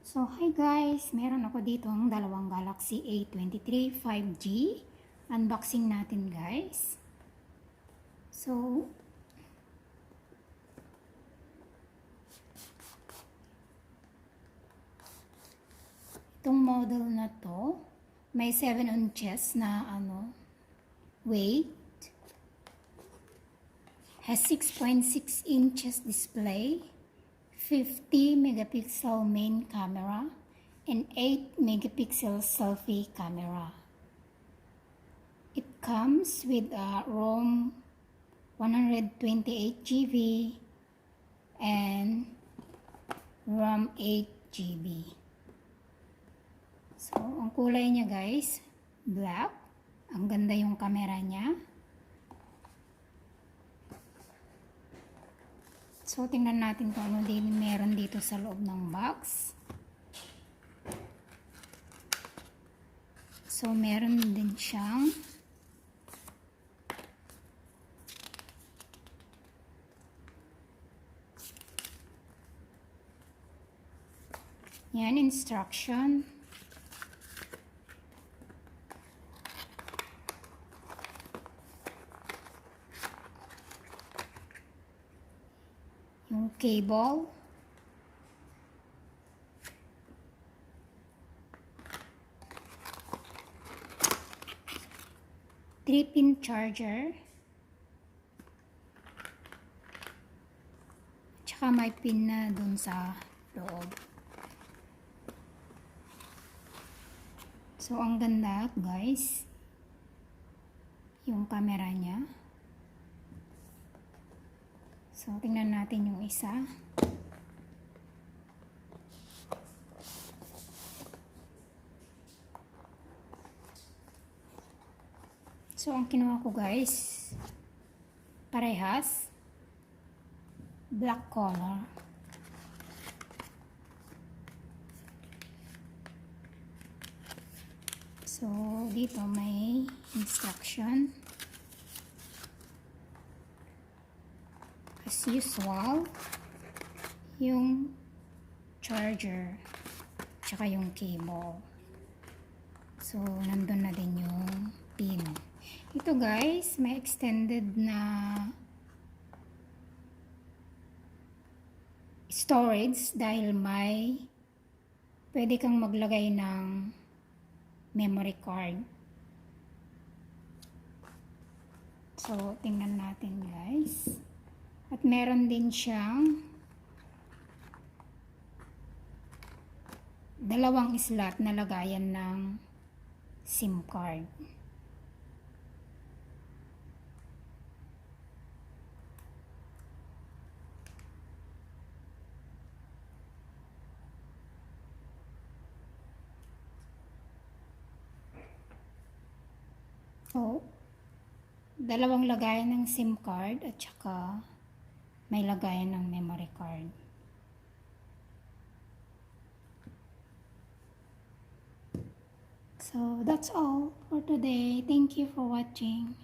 So, hi guys! Meron ako ditong dalawang Galaxy A23 5G. Unboxing natin guys. So, itong model na to, may 7 inches na weight. Has 6.6 inches display. 50 megapixel main camera and 8 megapixel selfie camera. It comes with a ROM 128 GB and RAM 8 GB. So, ang kulay niya guys, black. Ang ganda yung camera niya. So, tingnan natin kung ano din meron dito sa loob ng box. So, meron din siyang yan, instruction. Yung cable. Three-pin charger. Tsaka may pin na dun sa loob. So, ang ganda guys. Yung camera niya. So, tingnan natin yung isa. So, ang kinuha ko guys, parehas. Black color. So, dito may instruction. As usual, yung charger, tsaka yung cable. So, nandun na din yung pin. Ito guys, may extended na storage dahil may pwede kang maglagay ng memory card. So, tingnan natin guys. At meron din siyang dalawang slot na lagayan ng SIM card. So, dalawang lagayan ng SIM card at saka may lagayan ng memory card. So, that's all for today. Thank you for watching.